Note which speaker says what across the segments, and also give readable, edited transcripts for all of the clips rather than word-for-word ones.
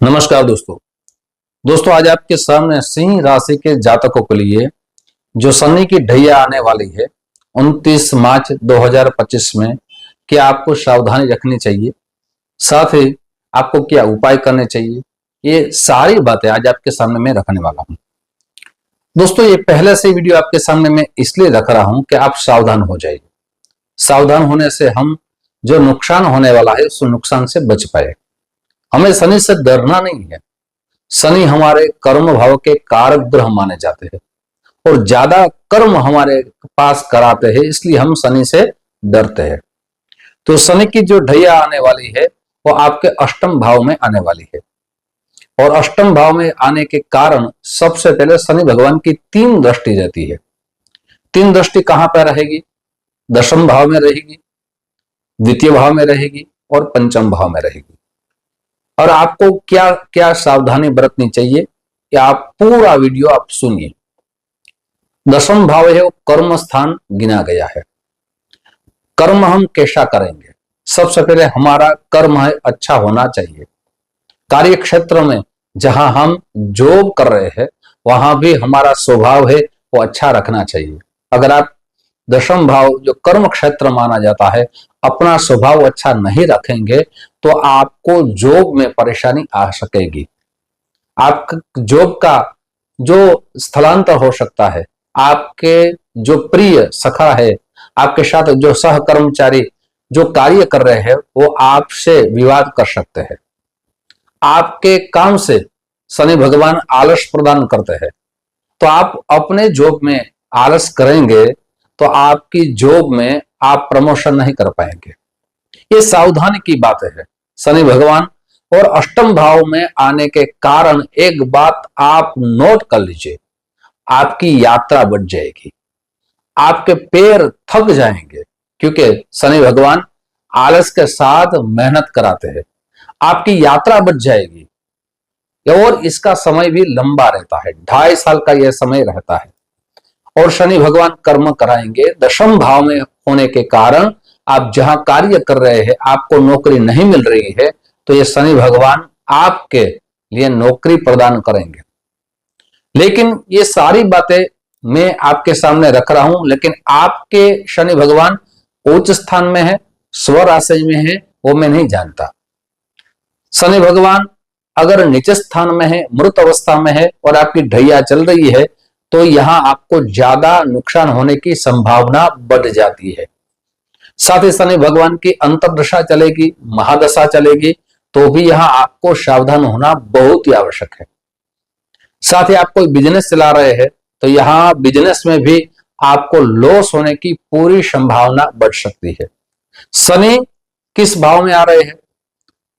Speaker 1: नमस्कार दोस्तों आज आपके सामने सिंह राशि के जातकों के लिए जो शनि की ढैया आने वाली है 29 मार्च 2025 में क्या आपको सावधानी रखनी चाहिए, साथ ही आपको क्या उपाय करने चाहिए, ये सारी बातें आज आपके सामने मैं रखने वाला हूं। दोस्तों ये पहले से वीडियो आपके सामने मैं इसलिए रख रहा हूं कि आप सावधान हो जाइए। सावधान होने से हम जो नुकसान होने वाला है उस नुकसान से बच पाए। हमें शनि से डरना नहीं है। शनि हमारे कर्म भाव के कारक ग्रह माने जाते हैं और ज्यादा कर्म हमारे पास कराते हैं, इसलिए हम शनि से डरते हैं। तो शनि की जो ढैया आने वाली है वो आपके अष्टम भाव में आने वाली है और अष्टम भाव में आने के कारण सबसे पहले शनि भगवान की 3 दृष्टि रहती है। 3 दृष्टि कहां पर रहेगी? दशम भाव में रहेगी, द्वितीय भाव में रहेगी और पंचम भाव में रहेगी। और आपको क्या क्या सावधानी बरतनी चाहिए, या आप पूरा वीडियो आप सुनिए। दशम भाव है वो कर्म स्थान गिना गया है। कर्म हम कैसा करेंगे? सबसे पहले हमारा कर्म है अच्छा होना चाहिए। कार्य क्षेत्र में जहां हम जॉब कर रहे हैं वहां भी हमारा स्वभाव है वो अच्छा रखना चाहिए। अगर आप दशम भाव जो कर्म क्षेत्र माना जाता है अपना स्वभाव अच्छा नहीं रखेंगे तो आपको जॉब में परेशानी आ सकेगी। आपका जॉब का जो स्थलांतर हो सकता है, आपके जो प्रिय सखा है, आपके साथ जो सहकर्मचारी जो कार्य कर रहे हैं वो आपसे विवाद कर सकते हैं। आपके काम से शनि भगवान आलस प्रदान करते हैं, तो आप अपने जॉब में आलस करेंगे तो आपकी जॉब में आप प्रमोशन नहीं कर पाएंगे। ये सावधानी की बात है। शनि भगवान और अष्टम भाव में आने के कारण एक बात आप नोट कर लीजिए, आपकी यात्रा बढ़ जाएगी, आपके पैर थक जाएंगे, क्योंकि शनि भगवान आलस के साथ मेहनत कराते हैं। आपकी यात्रा बढ़ जाएगी और इसका समय भी लंबा रहता है, 2.5 साल का यह समय रहता है। और शनि भगवान कर्म कराएंगे। दशम भाव में होने के कारण आप जहां कार्य कर रहे हैं आपको नौकरी नहीं मिल रही है, तो ये शनि भगवान आपके लिए नौकरी प्रदान करेंगे। लेकिन ये सारी बातें मैं आपके सामने रख रहा हूं, लेकिन आपके शनि भगवान उच्च स्थान में है, स्व राशि में है, वो मैं नहीं जानता। शनि भगवान अगर नीचे स्थान में है, मृत अवस्था में है और आपकी ढैया चल रही है तो यहां आपको ज्यादा नुकसान होने की संभावना बढ़ जाती है। साथ ही शनि भगवान की अंतर्दशा चलेगी, महादशा चलेगी, तो भी यहां आपको सावधान होना बहुत ही आवश्यक है। साथ ही आप कोई बिजनेस चला रहे हैं तो यहां बिजनेस में भी आपको लॉस होने की पूरी संभावना बढ़ सकती है। शनि किस भाव में आ रहे हैं?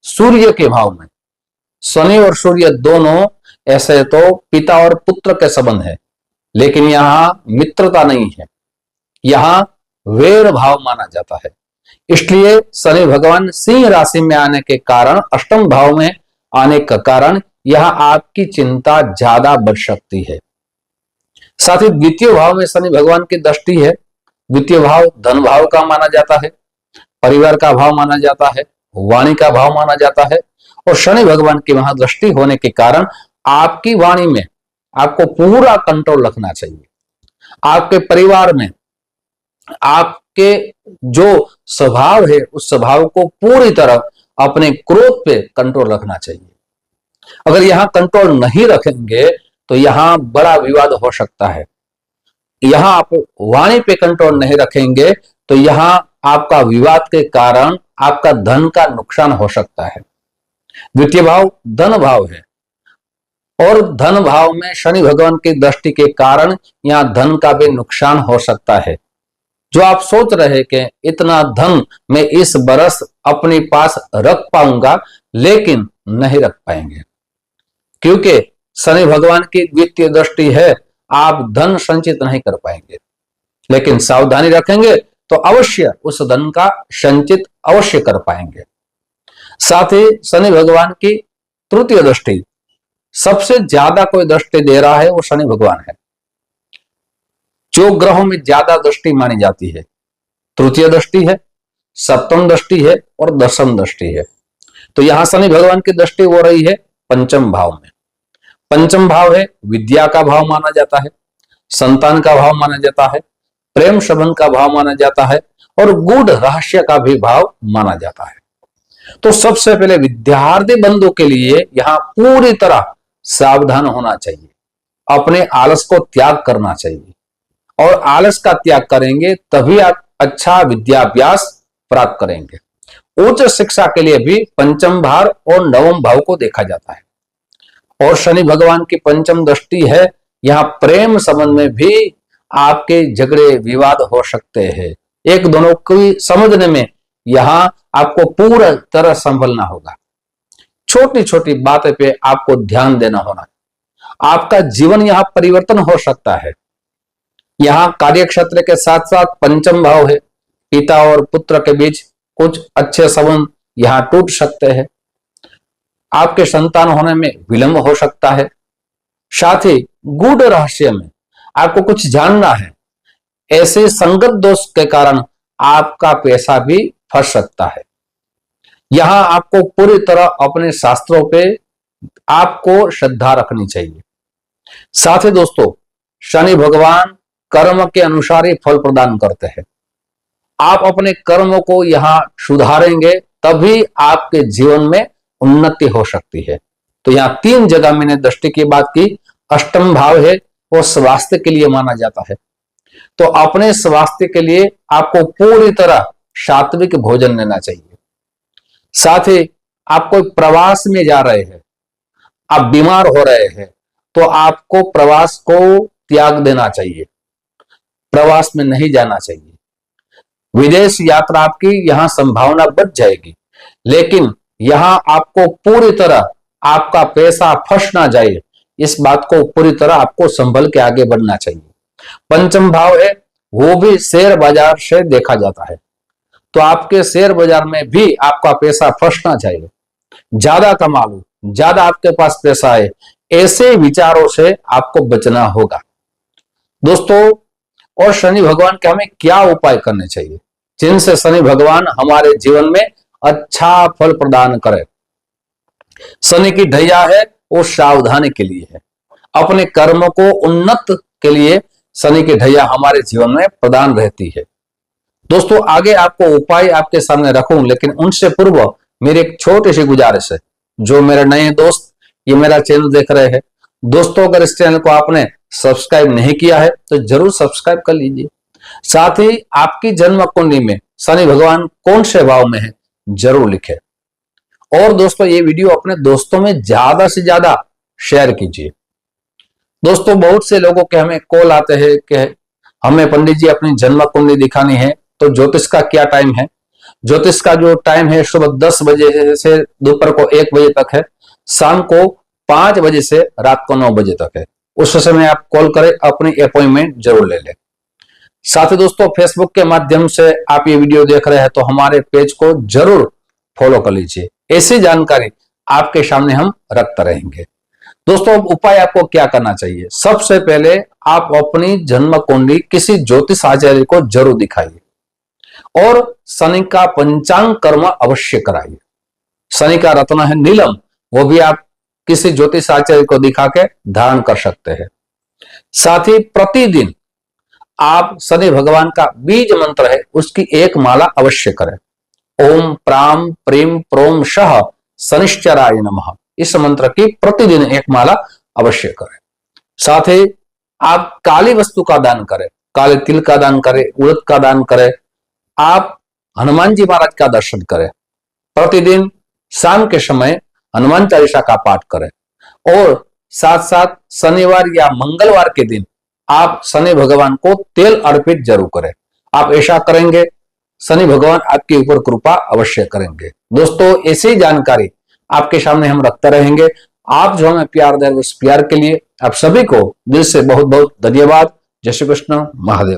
Speaker 1: सूर्य के भाव में। शनि और सूर्य दोनों ऐसे तो पिता और पुत्र के संबंध है, लेकिन यहां मित्रता नहीं है, यहां वैर भाव माना जाता है। इसलिए शनि भगवान सिंह राशि में आने के कारण, अष्टम भाव में आने का कारण यहां आपकी चिंता ज्यादा बढ़ सकती है। साथ ही द्वितीय भाव में शनि भगवान की दृष्टि है। द्वितीय भाव धन भाव का माना जाता है, परिवार का भाव माना जाता है, वाणी का भाव माना जाता है। और शनि भगवान की वहां दृष्टि होने के कारण आपकी वाणी में आपको पूरा कंट्रोल रखना चाहिए। आपके परिवार में आपके जो स्वभाव है उस स्वभाव को पूरी तरह अपने क्रोध पे कंट्रोल रखना चाहिए। अगर यहां कंट्रोल नहीं रखेंगे तो यहां बड़ा विवाद हो सकता है। यहां आप वाणी पे कंट्रोल नहीं रखेंगे तो यहां आपका विवाद के कारण आपका धन का नुकसान हो सकता है। द्वितीय भाव धन भाव है और धन भाव में शनि भगवान की दृष्टि के कारण यहां धन का भी नुकसान हो सकता है। जो आप सोच रहे कि इतना धन मैं इस बरस अपने पास रख पाऊंगा, लेकिन नहीं रख पाएंगे, क्योंकि शनि भगवान की द्वितीय दृष्टि है, आप धन संचित नहीं कर पाएंगे। लेकिन सावधानी रखेंगे तो अवश्य उस धन का संचित अवश्य कर पाएंगे। साथ ही शनि भगवान की तृतीय दृष्टि, सबसे ज्यादा कोई दृष्टि दे रहा है वो शनि भगवान है। जो ग्रहों में ज्यादा दृष्टि मानी जाती है, तृतीय दृष्टि है, सप्तम दृष्टि है और दशम दृष्टि है। तो यहां शनि भगवान की दृष्टि हो रही है पंचम भाव में। पंचम भाव है विद्या का भाव माना जाता है, संतान का भाव माना जाता है, प्रेम संबंध का भाव माना जाता है और गूढ़ रहस्य का भी भाव माना जाता है। तो सबसे पहले विद्यार्थी बंधु के लिए यहाँ पूरी तरह सावधान होना चाहिए, अपने आलस को त्याग करना चाहिए और आलस का त्याग करेंगे तभी आप अच्छा विद्याभ्यास प्राप्त करेंगे। उच्च शिक्षा के लिए भी पंचम भाव और नवम भाव को देखा जाता है और शनि भगवान की पंचम दृष्टि है। यहाँ प्रेम संबंध में भी आपके झगड़े विवाद हो सकते हैं, एक दोनों को समझने में यहाँ आपको पूरा तरह संभलना होगा। छोटी छोटी बातें पे आपको ध्यान देना होना, आपका जीवन यहाँ परिवर्तन हो सकता है। यहाँ कार्य क्षेत्र के साथ साथ पंचम भाव है, पिता और पुत्र के बीच कुछ अच्छे संबंध यहाँ टूट सकते हैं, आपके संतान होने में विलंब हो सकता है, साथ ही गूढ़ रहस्य में आपको कुछ जानना है, ऐसे संगत दोष के कारण आपका पैसा भी फंस सकता है। यहां आपको पूरी तरह अपने शास्त्रों पे आपको श्रद्धा रखनी चाहिए। साथ ही दोस्तों, शनि भगवान कर्म के अनुसार ही फल प्रदान करते हैं। आप अपने कर्मों को यहाँ सुधारेंगे तभी आपके जीवन में उन्नति हो सकती है। तो यहाँ 3 जगह मैंने दृष्टि की बात की। अष्टम भाव है वो स्वास्थ्य के लिए माना जाता है, तो अपने स्वास्थ्य के लिए आपको पूरी तरह सात्विक भोजन लेना चाहिए। साथ ही आप कोई प्रवास में जा रहे हैं, आप बीमार हो रहे हैं, तो आपको प्रवास को त्याग देना चाहिए, प्रवास में नहीं जाना चाहिए। विदेश यात्रा आपकी यहाँ संभावना बच जाएगी, लेकिन यहाँ आपको पूरी तरह आपका पैसा फंस ना जाए, इस बात को पूरी तरह आपको संभल के आगे बढ़ना चाहिए। पंचम भाव है वो भी शेयर बाजार से देखा जाता है, तो आपके शेयर बाजार में भी आपका पैसा फंस ना जाए, ज्यादा कमा लो, ज्यादा आपके पास पैसा है, ऐसे विचारों से आपको बचना होगा दोस्तों। और शनि भगवान के हमें क्या उपाय करने चाहिए जिनसे शनि भगवान हमारे जीवन में अच्छा फल प्रदान करे। शनि की ढैया है वो सावधानी के लिए है, अपने कर्मों को उन्नत के लिए शनि की ढैया हमारे जीवन में प्रदान रहती है। दोस्तों आगे आपको उपाय आपके सामने रखूं, लेकिन उनसे पूर्व मेरी एक छोटी सी गुजारिश है। जो मेरे नए दोस्त ये मेरा चैनल देख रहे हैं, दोस्तों अगर इस चैनल को आपने सब्सक्राइब नहीं किया है तो जरूर सब्सक्राइब कर लीजिए। साथ ही आपकी जन्म कुंडली में शनि भगवान कौन से भाव में है जरूर लिखें। और दोस्तों ये वीडियो अपने दोस्तों में ज्यादा से ज्यादा शेयर कीजिए। दोस्तों बहुत से लोगों के हमें कॉल आते हैं कि हमें पंडित जी अपनी जन्म कुंडली दिखानी है, तो ज्योतिष का क्या टाइम है। ज्योतिष का जो टाइम है सुबह 10 बजे से दोपहर को 1 बजे तक है, शाम को 5 बजे से रात को 9 बजे तक है। उस समय आप कॉल करें, अपनी अपॉइंटमेंट जरूर ले लें। साथ ही दोस्तों फेसबुक के माध्यम से आप ये वीडियो देख रहे हैं तो हमारे पेज को जरूर फॉलो कर लीजिए, ऐसी जानकारी आपके सामने हम रखते रहेंगे। दोस्तों उपाय आपको क्या करना चाहिए, सबसे पहले आप अपनी जन्म कुंडली किसी ज्योतिष आचार्य को जरूर दिखाइए और शनि का पंचांग कर्म अवश्य कराइए। शनि का रत्न है नीलम, वो भी आप किसी ज्योतिष आचार्य को दिखा के धारण कर सकते हैं। साथ ही प्रतिदिन आप शनि भगवान का बीज मंत्र है उसकी एक माला अवश्य करें। ओम प्राम प्रेम प्रोम शह शनिश्चराय नमः, इस मंत्र की प्रतिदिन एक माला अवश्य करें। साथ ही आप काली वस्तु का दान करें, काले तिल का दान करें, उड़द का दान करें, आप हनुमान जी महाराज का दर्शन करें, प्रतिदिन शाम के समय हनुमान चालीसा का पाठ करें और साथ साथ शनिवार या मंगलवार के दिन आप शनि भगवान को तेल अर्पित जरूर करें। आप ऐसा करेंगे शनि भगवान आपके ऊपर कृपा अवश्य करेंगे। दोस्तों ऐसी जानकारी आपके सामने हम रखते रहेंगे। आप जो हमें प्यार दे उस प्यार के लिए आप सभी को दिल से बहुत बहुत धन्यवाद। जय श्री कृष्ण, महादेव।